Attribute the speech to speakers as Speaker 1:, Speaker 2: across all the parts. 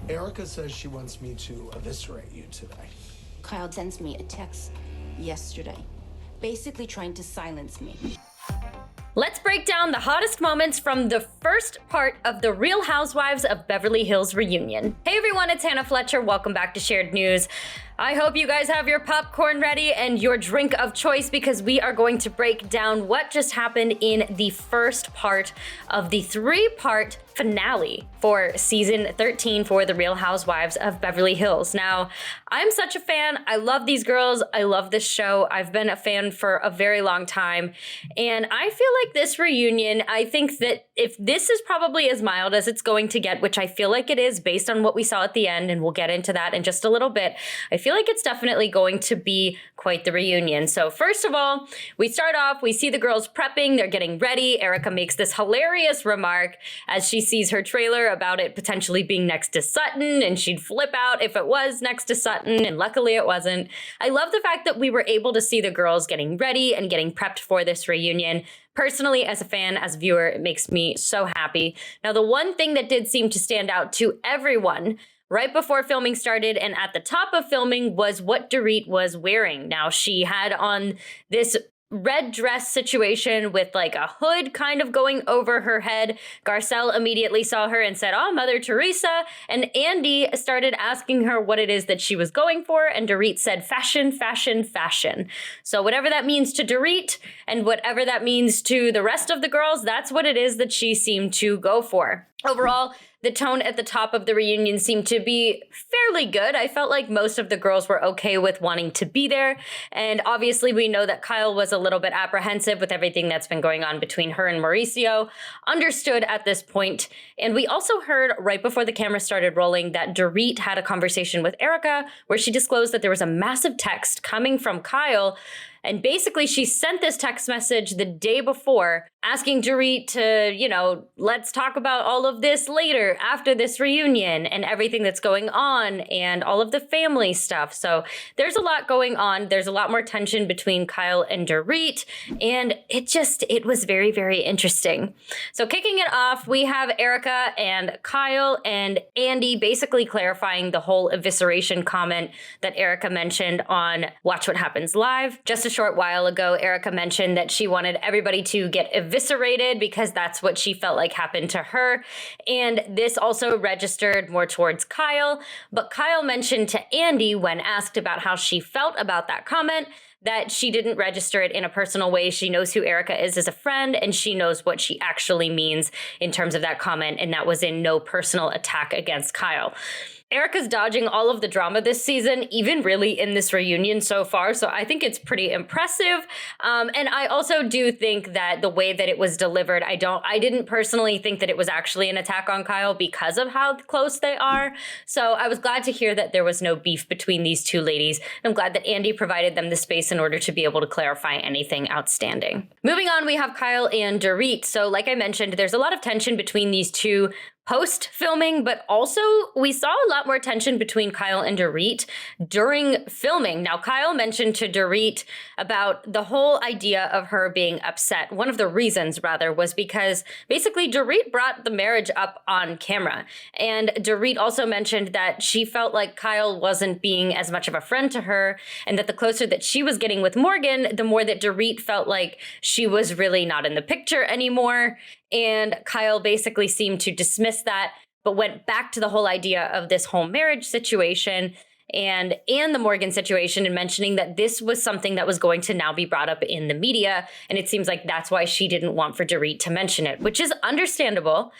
Speaker 1: Erica says she wants me to eviscerate you today.
Speaker 2: Kyle sends me a text yesterday, basically trying to silence me.
Speaker 3: Let's break down the hottest moments from the first part of the Real Housewives of Beverly Hills reunion. Hey everyone, it's Hannah Fletcher. Welcome back to Shared News. I hope you guys have your popcorn ready and your drink of choice because we are going to break down what just happened in the first part of the three-part finale for season 13 for The Real Housewives of Beverly Hills. Now, I'm such a fan. I love these girls. I love this show. I've been a fan for a very long time. And I feel like this reunion, I think that if this is probably as mild as it's going to get, which I feel like it is based on what we saw at the end, and we'll get into that in just a little bit, I feel like it's definitely going to be quite the reunion. So first of all, we start off, we see the girls prepping, they're getting ready. Erica makes this hilarious remark as she sees her trailer about it potentially being next to Sutton, and she'd flip out if it was next to Sutton, and luckily it wasn't. I love the fact that we were able to see the girls getting ready and getting prepped for this reunion. Personally, as a fan, as a viewer, it makes me so happy. Now, the one thing that did seem to stand out to everyone right before filming started and at the top of filming was what Dorit was wearing. Now, she had on this red dress situation with like a hood kind of going over her head. Garcelle immediately saw her and said, "Oh, Mother Teresa." And Andy started asking her what it is that she was going for. And Dorit said, "Fashion, fashion, fashion." So whatever that means to Dorit and whatever that means to the rest of the girls, that's what it is that she seemed to go for. Overall, the tone at the top of the reunion seemed to be fairly good. I felt like most of the girls were okay with wanting to be there. And obviously, we know that Kyle was a little bit apprehensive with everything that's been going on between her and Mauricio. Understood at this point. And we also heard right before the camera started rolling that Dorit had a conversation with Erica where she disclosed that there was a massive text coming from Kyle. And basically, she sent this text message the day before asking Dorit to, let's talk about all of this later after this reunion and everything that's going on and all of the family stuff. So there's a lot going on. There's a lot more tension between Kyle and Dorit. And it was very, very interesting. So kicking it off, we have Erica and Kyle and Andy basically clarifying the whole evisceration comment that Erica mentioned on Watch What Happens Live. Just a short while ago, Erica mentioned that she wanted everybody to get eviscerated because that's what she felt like happened to her. And this also registered more towards Kyle. But Kyle mentioned to Andy when asked about how she felt about that comment that she didn't register it in a personal way. She knows who Erica is as a friend, and she knows what she actually means in terms of that comment, and that was in no personal attack against Kyle. Erica's dodging all of the drama this season, even really in this reunion so far, so I think it's pretty impressive. And I also do think that the way that it was delivered, I didn't personally think that it was actually an attack on Kyle because of how close they are. So I was glad to hear that there was no beef between these two ladies. I'm glad that Andy provided them the space in order to be able to clarify anything outstanding. Moving on, we have Kyle and Dorit. So like I mentioned, there's a lot of tension between these two post-filming, but also we saw a lot more tension between Kyle and Dorit during filming. Now, Kyle mentioned to Dorit about the whole idea of her being upset. One of the reasons, rather, was because basically Dorit brought the marriage up on camera. And Dorit also mentioned that she felt like Kyle wasn't being as much of a friend to her, and that the closer that she was getting with Morgan, the more that Dorit felt like she was really not in the picture anymore. And Kyle basically seemed to dismiss that, but went back to the whole idea of this whole marriage situation and the Morgan situation, and mentioning that this was something that was going to now be brought up in the media. And it seems like that's why she didn't want for Dorit to mention it, which is understandable.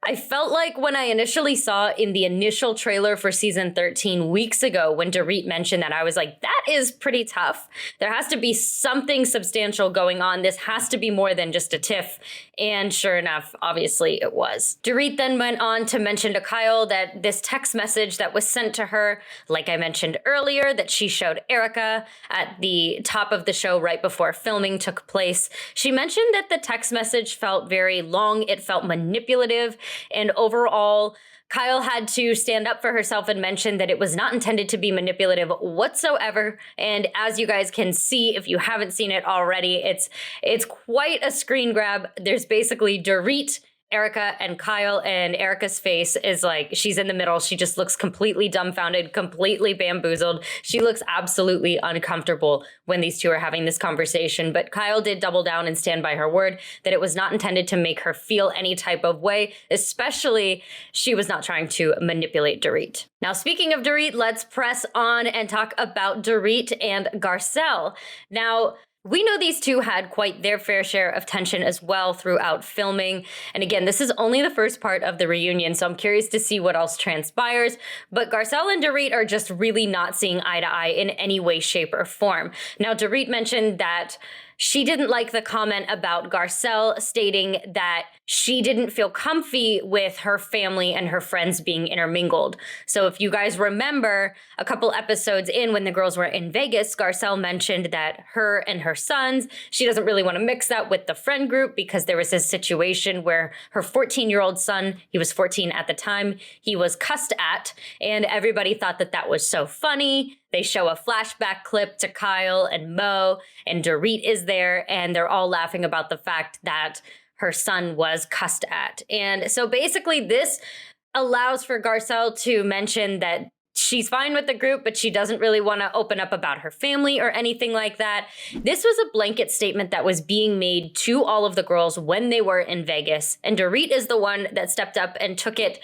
Speaker 3: I felt like when I initially saw in the initial trailer for season 13 weeks ago, when Dorit mentioned that, I was like, that is pretty tough. There has to be something substantial going on. This has to be more than just a tiff. And sure enough, obviously it was. Dorit then went on to mention to Kyle that this text message that was sent to her, like I mentioned earlier, that she showed Erica at the top of the show right before filming took place. She mentioned that the text message felt very long. It felt manipulative. And overall, Kyle had to stand up for herself and mention that it was not intended to be manipulative whatsoever. And as you guys can see, if you haven't seen it already, it's quite a screen grab. There's basically Dorit Erica and Kyle, and Erica's face is like, she's in the middle. She just looks completely dumbfounded, completely bamboozled. She looks absolutely uncomfortable when these two are having this conversation. But Kyle did double down and stand by her word that it was not intended to make her feel any type of way, especially she was not trying to manipulate Dorit. Now, speaking of Dorit, let's press on and talk about Dorit and Garcelle. Now, we know these two had quite their fair share of tension as well throughout filming. And again, this is only the first part of the reunion, so I'm curious to see what else transpires. But Garcelle and Dorit are just really not seeing eye to eye in any way, shape, or form. Now, Dorit mentioned that she didn't like the comment about Garcelle, stating that she didn't feel comfy with her family and her friends being intermingled. So if you guys remember, a couple episodes in when the girls were in Vegas, Garcelle mentioned that her and her sons, she doesn't really want to mix that with the friend group because there was this situation where her 14-year-old son, he was 14 at the time, he was cussed at, and everybody thought that that was so funny. They show a flashback clip to Kyle and Mo, and Dorit is there, and they're all laughing about the fact that her son was cussed at. And so basically this allows for Garcelle to mention that she's fine with the group, but she doesn't really want to open up about her family or anything like that. This was a blanket statement that was being made to all of the girls when they were in Vegas, and Dorit is the one that stepped up and took it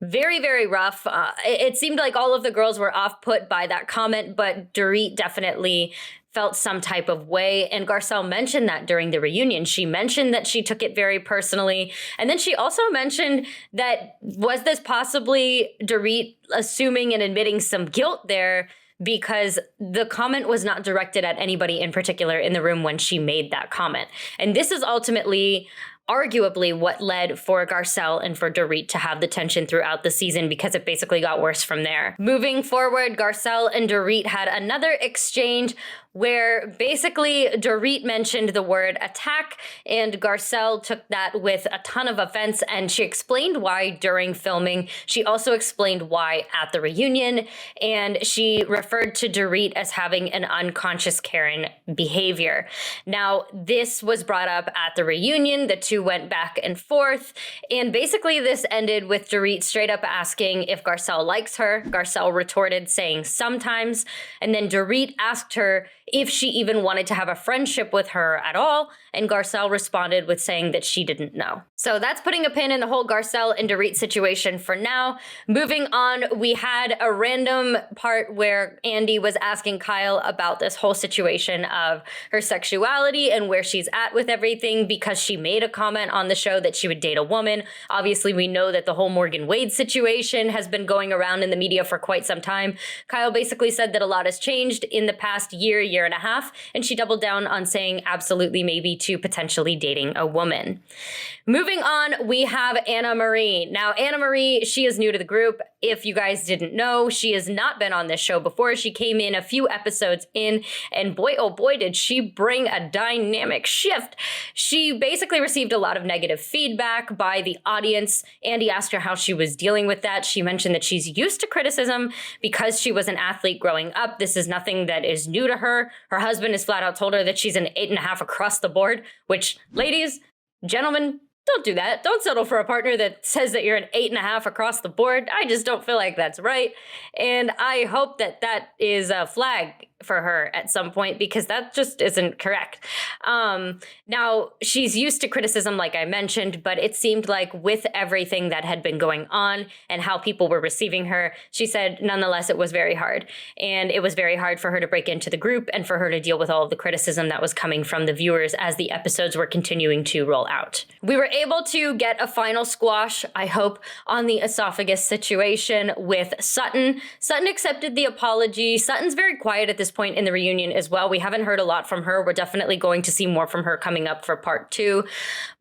Speaker 3: very, very rough. It seemed like all of the girls were off put by that comment, but Dorit definitely felt some type of way. And Garcelle mentioned that during the reunion. She mentioned that she took it very personally. And then she also mentioned that, was this possibly Dorit assuming and admitting some guilt there, because the comment was not directed at anybody in particular in the room when she made that comment. And this is ultimately arguably what led for Garcelle and for Dorit to have the tension throughout the season, because it basically got worse from there. Moving forward, Garcelle and Dorit had another exchange where basically Dorit mentioned the word attack, and Garcelle took that with a ton of offense, and she explained why during filming. She also explained why at the reunion, and she referred to Dorit as having an unconscious Karen behavior. Now, this was brought up at the reunion. The two went back and forth, and basically this ended with Dorit straight up asking if Garcelle likes her. Garcelle retorted saying sometimes, and then Dorit asked her if she even wanted to have a friendship with her at all, and Garcelle responded with saying that she didn't know. So that's putting a pin in the whole Garcelle and Dorit situation for now. Moving on, we had a random part where Andy was asking Kyle about this whole situation of her sexuality and where she's at with everything, because she made a comment on the show that she would date a woman. Obviously, we know that the whole Morgan Wade situation has been going around in the media for quite some time. Kyle basically said that a lot has changed in the past year and a half, and she doubled down on saying absolutely maybe to potentially dating a woman. Moving on, we have Anna Marie. Now, Anna Marie, she is new to the group. If you guys didn't know, she has not been on this show before. She came in a few episodes in, and boy, oh boy, did she bring a dynamic shift. She basically received a lot of negative feedback by the audience. Andy asked her how she was dealing with that. She mentioned that she's used to criticism because she was an athlete growing up. This is nothing that is new to her. Her husband has flat out told her that she's an 8.5 across the board, which, ladies, gentlemen, don't do that. Don't settle for a partner that says that you're an 8.5 across the board. I just don't feel like that's right. And I hope that that is a flag for her at some point, because that just isn't correct. Now, she's used to criticism, like I mentioned, but it seemed like with everything that had been going on and how people were receiving her, she said, nonetheless, it was very hard. And it was very hard for her to break into the group and for her to deal with all of the criticism that was coming from the viewers as the episodes were continuing to roll out. We were able to get a final squash, I hope, on the esophagus situation with Sutton. Sutton accepted the apology. Sutton's very quiet at this point in the reunion as well. We haven't heard a lot from her. We're definitely going to see more from her coming up for part 2.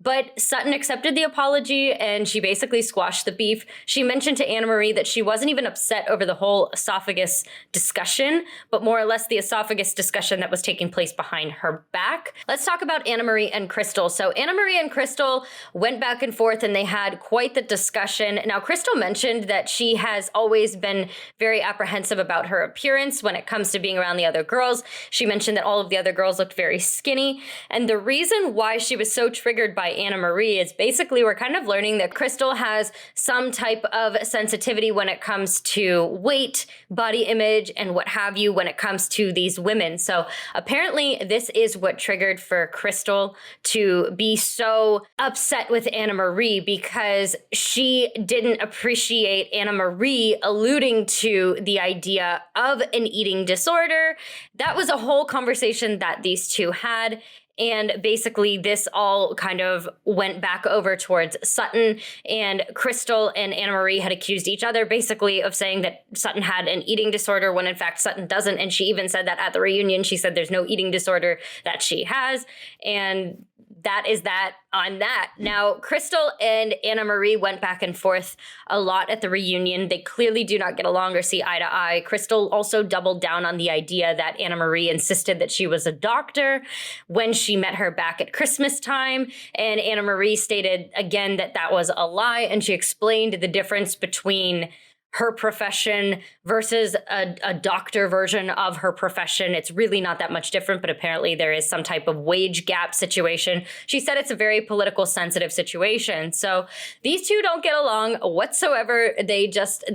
Speaker 3: But Sutton accepted the apology, and she basically squashed the beef. She mentioned to Anna Marie that she wasn't even upset over the whole esophagus discussion, but more or less the esophagus discussion that was taking place behind her back. Let's talk about Anna Marie and Crystal. So Anna Marie and Crystal went back and forth and they had quite the discussion. Now, Crystal mentioned that she has always been very apprehensive about her appearance when it comes to being around the other girls. She mentioned that all of the other girls looked very skinny. And the reason why she was so triggered by Anna Marie is basically we're kind of learning that Crystal has some type of sensitivity when it comes to weight, body image, and what have you when it comes to these women. So apparently this is what triggered for Crystal to be so upset with Anna Marie, because she didn't appreciate Anna Marie alluding to the idea of an eating disorder. That was a whole conversation that these two had. And basically this all kind of went back over towards Sutton, and Crystal and Anna Marie had accused each other basically of saying that Sutton had an eating disorder when in fact Sutton doesn't. And she even said that at the reunion. She said there's no eating disorder that she has. And that is that on that. Now, Crystal and Anna Marie went back and forth a lot at the reunion. They clearly do not get along or see eye to eye. Crystal also doubled down on the idea that Anna Marie insisted that she was a doctor when she met her back at Christmas time. And Anna Marie stated again that that was a lie. And she explained the difference between her profession versus a doctor version of her profession. It's really not that much different, but apparently there is some type of wage gap situation. She said it's a very political sensitive situation. So these two don't get along whatsoever. They just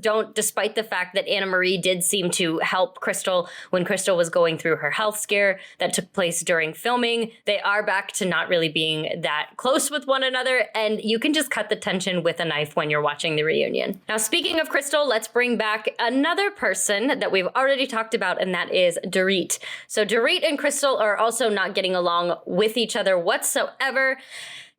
Speaker 3: don't, despite the fact that Anna Marie did seem to help Crystal when Crystal was going through her health scare that took place during filming. They are back to not really being that close with one another, and you can just cut the tension with a knife when you're watching the reunion. Now, speaking of Crystal, let's bring back another person that we've already talked about, and that is Dorit. So Dorit and Crystal are also not getting along with each other whatsoever.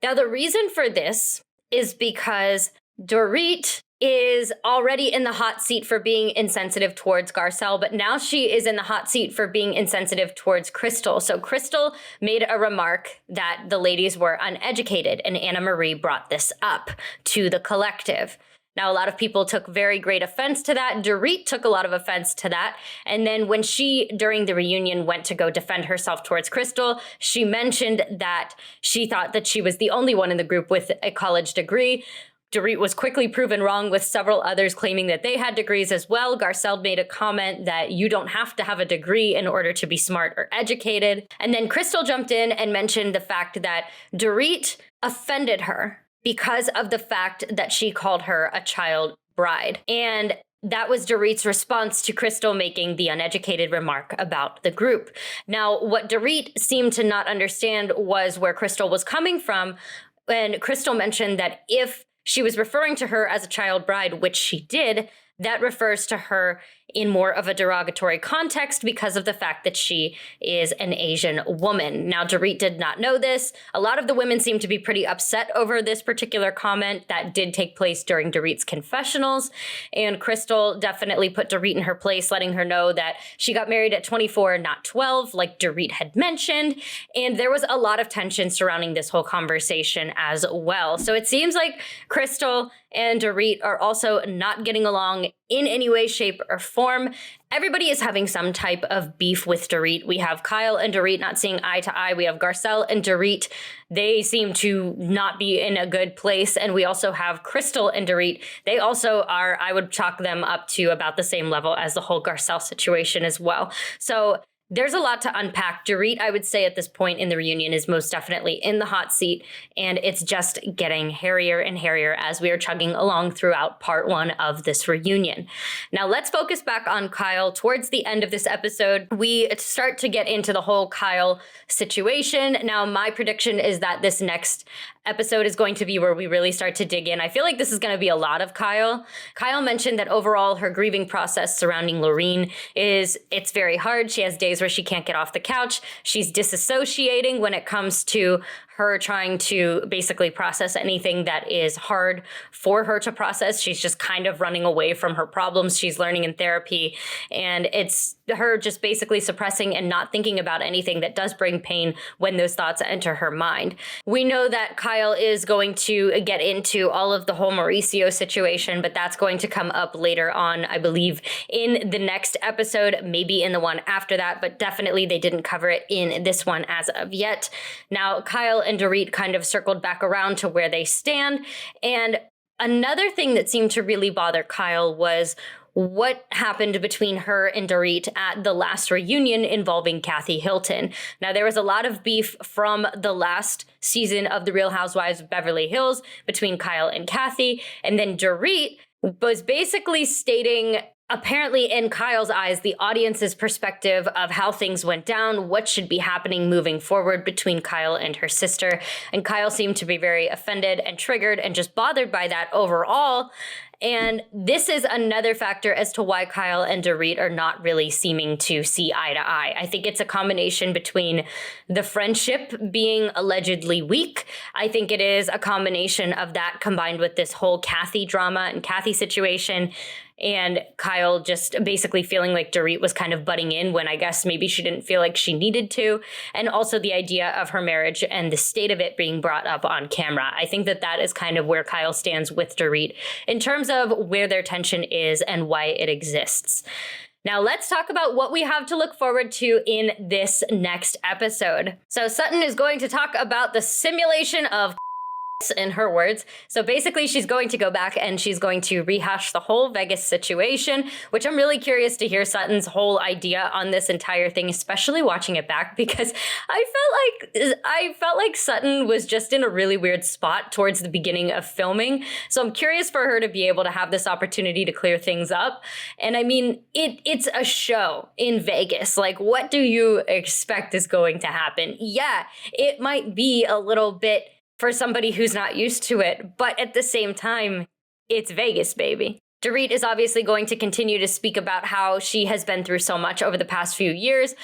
Speaker 3: Now, the reason for this is because Dorit is already in the hot seat for being insensitive towards Garcelle, but now she is in the hot seat for being insensitive towards Crystal. So Crystal made a remark that the ladies were uneducated, and Anna Marie brought this up to the collective. Now, a lot of people took very great offense to that. Dorit took a lot of offense to that. And then when she, during the reunion, went to go defend herself towards Crystal, she mentioned that she thought that she was the only one in the group with a college degree. Dorit was quickly proven wrong, with several others claiming that they had degrees as well. Garcelle made a comment that you don't have to have a degree in order to be smart or educated. And then Crystal jumped in and mentioned the fact that Dorit offended her because of the fact that she called her a child bride. And that was Dorit's response to Crystal making the uneducated remark about the group. Now, what Dorit seemed to not understand was where Crystal was coming from when Crystal mentioned that if she was referring to her as a child bride, which she did, that refers to her in more of a derogatory context because of the fact that she is an Asian woman. Now, Dorit did not know this. A lot of the women seem to be pretty upset over this particular comment that did take place during Dorit's confessionals. And Crystal definitely put Dorit in her place, letting her know that she got married at 24, not 12, like Dorit had mentioned. And there was a lot of tension surrounding this whole conversation as well. So it seems like Crystal and Dorit are also not getting along in any way, shape, or form. Everybody is having some type of beef with Dorit. We have Kyle and Dorit not seeing eye to eye. We have Garcelle and Dorit. They seem to not be in a good place. And we also have Crystal and Dorit. They also are, I would chalk them up to about the same level as the whole Garcelle situation as well. So there's a lot to unpack. Dorit, I would say at this point in the reunion, is most definitely in the hot seat, and it's just getting hairier and hairier as we are chugging along throughout part one of this reunion. Now let's focus back on Kyle. Towards the end of this episode, we start to get into the whole Kyle situation. Now, my prediction is that this next episode is going to be where we really start to dig in. I feel like this is going to be a lot of Kyle. Kyle mentioned that overall her grieving process surrounding Lorene it's very hard. She has days where she can't get off the couch. She's disassociating when it comes to her trying to basically process anything that is hard for her to process. She's just kind of running away from her problems she's learning in therapy. And it's her just basically suppressing and not thinking about anything that does bring pain when those thoughts enter her mind. We know that Kyle is going to get into all of the whole Mauricio situation, but that's going to come up later on, I believe, in the next episode, maybe in the one after that, but definitely they didn't cover it in this one as of yet. Now, Kyle and Dorit kind of circled back around to where they stand. And another thing that seemed to really bother Kyle was what happened between her and Dorit at the last reunion involving Kathy Hilton. Now, there was a lot of beef from the last season of The Real Housewives of Beverly Hills between Kyle and Kathy, and then Dorit was basically stating, apparently in Kyle's eyes, the audience's perspective of how things went down, what should be happening moving forward between Kyle and her sister. And Kyle seemed to be very offended and triggered and just bothered by that overall. And this is another factor as to why Kyle and Dorit are not really seeming to see eye to eye. I think it's a combination between the friendship being allegedly weak. I think it is a combination of that combined with this whole Kathy drama and Kathy situation. And Kyle just basically feeling like Dorit was kind of butting in when I guess maybe she didn't feel like she needed to. And also the idea of her marriage and the state of it being brought up on camera. I think that that is kind of where Kyle stands with Dorit in terms of where their tension is and why it exists. Now let's talk about what we have to look forward to in this next episode. So Sutton is going to talk about the simulation of in her words. So basically she's going to go back and she's going to rehash the whole Vegas situation, which I'm really curious to hear Sutton's whole idea on this entire thing, especially watching it back, because I felt like Sutton was just in a really weird spot towards the beginning of filming. So I'm curious for her to be able to have this opportunity to clear things up. And I mean, it's a show in Vegas. Like, what do you expect is going to happen? Yeah, it might be a little bit for somebody who's not used to it, but at the same time, it's Vegas, baby. Dorit is obviously going to continue to speak about how she has been through so much over the past few years.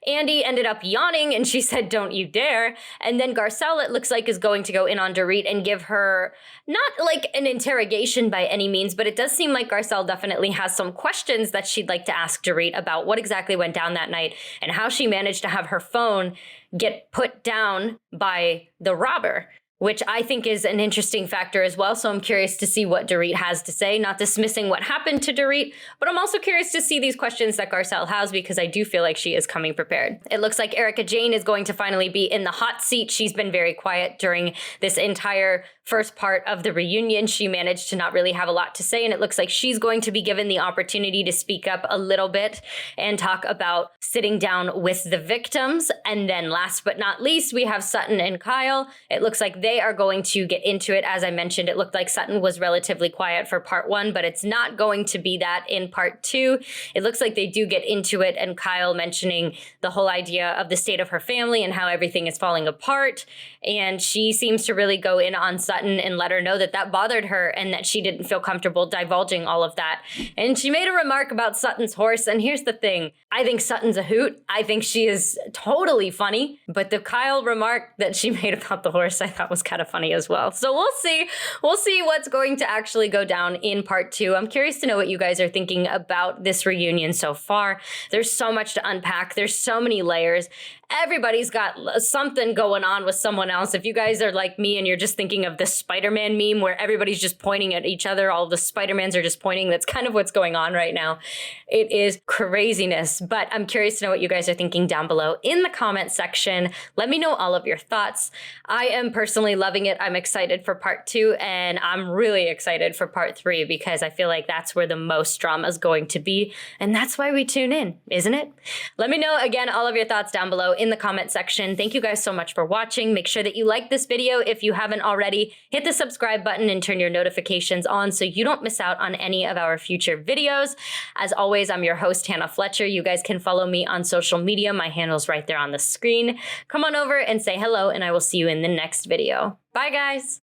Speaker 3: Andy ended up yawning and she said, "Don't you dare." And then Garcelle, it looks like, is going to go in on Dorit and give her not like an interrogation by any means, but it does seem like Garcelle definitely has some questions that she'd like to ask Dorit about what exactly went down that night and how she managed to have her phone get put down by the robber, which I think is an interesting factor as well. So I'm curious to see what Dorit has to say, not dismissing what happened to Dorit, but I'm also curious to see these questions that Garcelle has because I do feel like she is coming prepared. It looks like Erika Jayne is going to finally be in the hot seat. She's been very quiet during this entire first part of the reunion. She managed to not really have a lot to say, and it looks like she's going to be given the opportunity to speak up a little bit and talk about sitting down with the victims. And then last but not least, we have Sutton and Kyle. It looks like they are going to get into it. As I mentioned, it looked like Sutton was relatively quiet for part 1, but it's not going to be that in part 2. It looks like they do get into it, and Kyle mentioning the whole idea of the state of her family and how everything is falling apart. And she seems to really go in on Sutton and let her know that that bothered her and that she didn't feel comfortable divulging all of that. And she made a remark about Sutton's horse. And here's the thing. I think Sutton's a hoot. I think she is totally funny. But the Kyle remark that she made about the horse, I thought was kind of funny as well. So we'll see. We'll see what's going to actually go down in part 2. I'm curious to know what you guys are thinking about this reunion so far. There's so much to unpack. There's so many layers. Everybody's got something going on with someone else. If you guys are like me and you're just thinking of the Spider-Man meme where everybody's just pointing at each other, all the Spider-Mans are just pointing, that's kind of what's going on right now. It is craziness, but I'm curious to know what you guys are thinking down below in the comment section. Let me know all of your thoughts. I am personally loving it. I'm excited for part 2, and I'm really excited for part 3 because I feel like that's where the most drama is going to be, and that's why we tune in, isn't it? Let me know again all of your thoughts down below in the comment section. Thank you guys so much for watching. Make sure that you like this video if you haven't already. Hit the subscribe button and turn your notifications on so you don't miss out on any of our future videos. As always, I'm your host, Hannah Fletcher. You guys can follow me on social media. My handle's right there on the screen. Come on over and say hello, and I will see you in the next video. Bye, guys.